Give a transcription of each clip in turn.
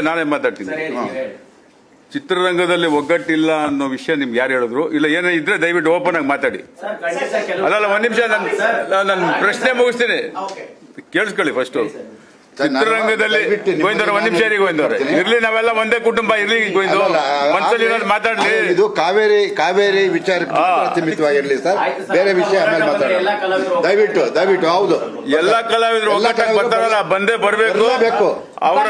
ನಾನೇ ಮಾತಾಡ್ತೀನಿ. ಚಿತ್ರರಂಗದಲ್ಲಿ ಒಗ್ಗಟ್ಟಿಲ್ಲ ಅನ್ನೋ ವಿಷಯ ನಿಮ್ಗೆ ಯಾರು ಹೇಳಿದ್ರು? ಇಲ್ಲ ಏನೋ ಇದ್ರೆ ದಯವಿಟ್ಟು ಓಪನ್ ಆಗಿ ಮಾತಾಡಿ. ಅಲ್ಲ ಒಂದ್ ನಿಮಿಷ ನನ್ನ ಪ್ರಶ್ನೆ ಮುಗಿಸ್ತೀನಿ, ಕೇಳಿಸ್ಕೊಳ್ಳಿ ಫಸ್ಟ್. ಚಿತ್ರರಂಗದಲ್ಲಿ ಗೋವಿಂದವ್ರ ಒಂದ್ ನಿಮಿಷ ಗೋವಿಂದವ್ರೆ ಇರ್ಲಿ, ನಾವೆಲ್ಲ ಒಂದೇ ಕುಟುಂಬ ಇರ್ಲಿ. ಗೋವಿಂದ ಮನಸ್ಸಲ್ಲಿ ಮಾತಾಡ್ಲಿ. ಇದು ಕಾವೇರಿ ವಿಚಾರಕ್ಕೆ ಸೀಮಿತವಾಗಿರ್ಲಿ ಸರ್, ಬೇರೆ ವಿಷಯ ಆಮೇಲೆ ಮಾತಾಡೋಣ. ದಯವಿಟ್ಟು ಹೌದು, ಎಲ್ಲಾ ಕಲಾವಿದರು ಒಗ್ಗಟ್ಟಾಗಿ ಬರ್ತಾರಲ್ಲ, ಬಂದೇ ಬರಬೇಕು ಅವರ.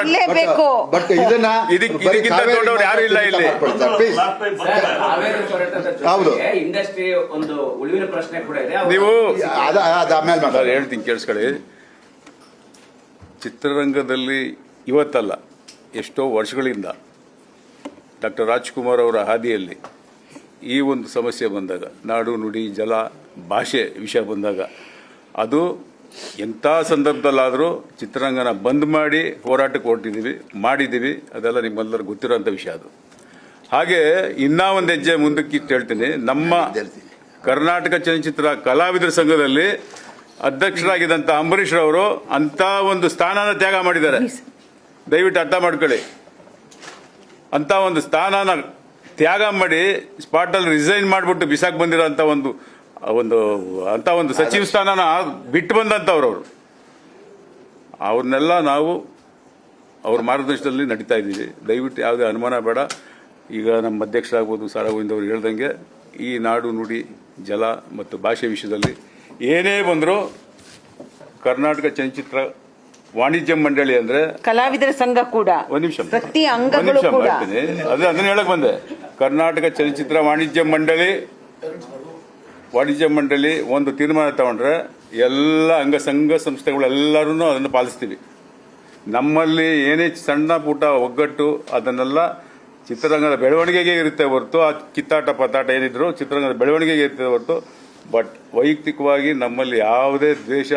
ಬಟ್ ಇದನ್ನ ಇದಕ್ಕಿಂತ ದೊಡ್ಡವ್ರು ಯಾರು ಇಲ್ಲ ಇಲ್ಲಿ. ಹೌದು, ಇಂಡಸ್ಟ್ರಿ ಒಂದು ಉಳಿವಿನ ಪ್ರಶ್ನೆ ಕೂಡ ಇದೆ. ನೀವು ಆಮೇಲೆ ಹೇಳ್ತೀನಿ, ಕೇಳಿಸ್ಕೊಳ್ಳಿ. ಚಿತ್ರರಂಗದಲ್ಲಿ ಇವತ್ತಲ್ಲ, ಎಷ್ಟೋ ವರ್ಷಗಳಿಂದ ಡಾಕ್ಟರ್ ರಾಜ್ಕುಮಾರ್ ಅವರ ಹಾದಿಯಲ್ಲಿ ಈ ಒಂದು ಸಮಸ್ಯೆ ಬಂದಾಗ, ನಾಡು ನುಡಿ ಜಲ ಭಾಷೆ ವಿಷಯ ಬಂದಾಗ, ಅದು ಎಂಥ ಸಂದರ್ಭದಲ್ಲಾದರೂ ಚಿತ್ರರಂಗನ ಬಂದ್ ಮಾಡಿ ಹೋರಾಟಕ್ಕೆ ಮಾಡಿದ್ದೀವಿ. ಅದೆಲ್ಲ ನಿಮ್ಮೆಲ್ಲರೂ ಗೊತ್ತಿರೋಂಥ ವಿಷಯ ಅದು. ಹಾಗೆ ಇನ್ನೂ ಒಂದು ಹೆಜ್ಜೆ ಮುಂದಕ್ಕೆ ಹೇಳ್ತೀನಿ. ನಮ್ಮ ಕರ್ನಾಟಕ ಚಲನಚಿತ್ರ ಕಲಾವಿದರ ಸಂಘದಲ್ಲಿ ಅಧ್ಯಕ್ಷರಾಗಿದ್ದಂಥ ಅಂಬರೀಷ್ ಅವರು ಅಂತ ಒಂದು ಸ್ಥಾನನ ತ್ಯಾಗ ಮಾಡಿದ್ದಾರೆ. ದಯವಿಟ್ಟು ಅರ್ಥ ಮಾಡ್ಕೊಳ್ಳಿ. ಅಂತ ಒಂದು ಸ್ಥಾನನ ತ್ಯಾಗ ಮಾಡಿ ಸ್ಪಾಟಲ್ಲಿ ರಿಸೈನ್ ಮಾಡಿಬಿಟ್ಟು ಬಿಸಾಕ್ ಬಂದಿರೋ ಅಂತ ಒಂದು ಸಚಿವ ಸ್ಥಾನನ ಬಿಟ್ಟು ಬಂದಂಥವ್ರು ಅವರು. ಅವ್ರನ್ನೆಲ್ಲ ನಾವು ಅವ್ರ ಮಾರ್ಗದರ್ಶನದಲ್ಲಿ ನಡೀತಾ ಇದ್ದೀವಿ. ದಯವಿಟ್ಟು ಯಾವುದೇ ಅನುಮಾನ ಬೇಡ. ಈಗ ನಮ್ಮ ಅಧ್ಯಕ್ಷರಾಗ್ಬೋದು ಸಾರಾ ಗೋವಿಂದ್ ಅವರು ಹೇಳ್ದಂಗೆ, ಈ ನಾಡು ನುಡಿ ಜಲ ಮತ್ತು ಭಾಷೆ ವಿಷಯದಲ್ಲಿ ಏನೇ ಬಂದರೂ ಕರ್ನಾಟಕ ಚಲನಚಿತ್ರ ವಾಣಿಜ್ಯ ಮಂಡಳಿ ಅಂದ್ರೆ ಕಲಾವಿದರ ಸಂಘ ಕೂಡ ಒಂದ್ ನಿಮಿಷ ಮಾಡ್ತೀನಿ. ಅದನ್ನ ಹೇಳಕ್ ಬಂದೆ. ಕರ್ನಾಟಕ ಚಲನಚಿತ್ರ ವಾಣಿಜ್ಯ ಮಂಡಳಿ ಒಂದು ತೀರ್ಮಾನ ತಗೊಂಡ್ರೆ ಎಲ್ಲ ಅಂಗಸಂಘ ಸಂಸ್ಥೆಗಳೆಲ್ಲರೂ ಅದನ್ನು ಪಾಲಿಸ್ತೀವಿ. ನಮ್ಮಲ್ಲಿ ಏನೇ ಸಣ್ಣ ಪುಟ್ಟ ಒಗ್ಗಟ್ಟು ಅದನ್ನೆಲ್ಲ ಚಿತ್ರರಂಗದ ಬೆಳವಣಿಗೆಗೆ ಇರುತ್ತೆ ಹೊರತು, ಆ ಕಿತ್ತಾಟ ಪತಾಟ ಏನಿದ್ರು ಚಿತ್ರರಂಗದ ಬೆಳವಣಿಗೆಗೆ ಇರುತ್ತೆ ಹೊರತು. ಬಟ್ ವೈಯಕ್ತಿಕವಾಗಿ ನಮ್ಮಲ್ಲಿ ಯಾವುದೇ ದ್ವೇಷ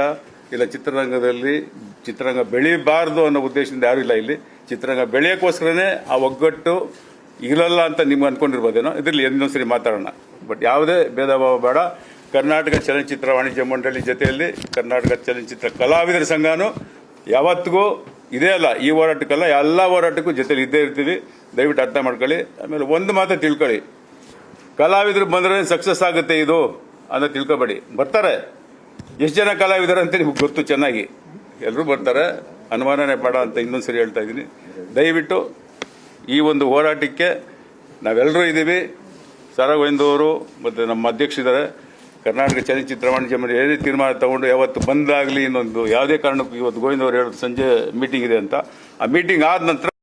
ಇಲ್ಲ. ಚಿತ್ರರಂಗ ಬೆಳೀಬಾರ್ದು ಅನ್ನೋ ಉದ್ದೇಶದಿಂದ ಯಾರು ಇಲ್ಲ ಇಲ್ಲಿ. ಚಿತ್ರರಂಗ ಬೆಳೆಯೋಕ್ಕೋಸ್ಕರನೇ ಆ ಒಗ್ಗಟ್ಟು ಇರಲ್ಲ ಅಂತ ನಿಮ್ಗೆ ಅನ್ಕೊಂಡಿರ್ಬೋದೇನೋ. ಇದರಲ್ಲಿ ಇನ್ನೊಂದ್ಸರಿ ಮಾತಾಡೋಣ. ಬಟ್ ಯಾವುದೇ ಭೇದ ಭಾವ ಬೇಡ. ಕರ್ನಾಟಕ ಚಲನಚಿತ್ರ ವಾಣಿಜ್ಯ ಮಂಡಳಿ ಜೊತೆಯಲ್ಲಿ ಕರ್ನಾಟಕ ಚಲನಚಿತ್ರ ಕಲಾವಿದರ ಸಂಘನೂ ಯಾವತ್ತಿಗೂ ಇದೇ ಅಲ್ಲ, ಈ ಹೋರಾಟಕ್ಕಲ್ಲ, ಎಲ್ಲ ಹೋರಾಟಕ್ಕೂ ಜೊತೆಲಿ ಇದ್ದೇ ಇರ್ತೀವಿ. ದಯವಿಟ್ಟು ಅರ್ಥ ಮಾಡ್ಕೊಳ್ಳಿ. ಆಮೇಲೆ ಒಂದು ಮಾತು ತಿಳ್ಕೊಳ್ಳಿ, ಕಲಾವಿದರು ಬಂದ್ರೆ ಸಕ್ಸಸ್ ಆಗುತ್ತೆ ಇದು ಅನ್ನೋ ತಿಳ್ಕೊಬೇಡಿ. ಬರ್ತಾರೆ, ಎಷ್ಟು ಜನ ಕಲಾವಿದರು ಅಂತ ನಿಮ್ಗೆ ಗೊತ್ತು ಚೆನ್ನಾಗಿ. ಎಲ್ಲರೂ ಬರ್ತಾರೆ, ಅನುಮಾನನೇ ಬೇಡ ಅಂತ ಇನ್ನೊಂದ್ಸರಿ ಹೇಳ್ತಾ ಇದ್ದೀನಿ. ದಯವಿಟ್ಟು ಈ ಒಂದು ಹೋರಾಟಕ್ಕೆ ನಾವೆಲ್ಲರೂ ಇದ್ದೀವಿ. ಸಾರಾ ಗೋವಿಂದ್ ಅವರು ಮತ್ತು ನಮ್ಮ ಅಧ್ಯಕ್ಷರಿದ್ದಾರೆ. ಕರ್ನಾಟಕ ಚಲನಚಿತ್ರ ವಾಣಿಜ್ಯ ಮಂಡಳಿ ಏನೇ ತೀರ್ಮಾನ ತಗೊಂಡು ಯಾವತ್ತು ಬಂದಾಗಲಿ, ಇನ್ನೊಂದು ಯಾವುದೇ ಕಾರಣಕ್ಕೂ ಇವತ್ತು ಗೋವಿಂದ್ ಅವರು ಹೇಳೋದು ಸಂಜೆ ಮೀಟಿಂಗ್ ಇದೆ ಅಂತ, ಆ ಮೀಟಿಂಗ್ ಆದ ನಂತರ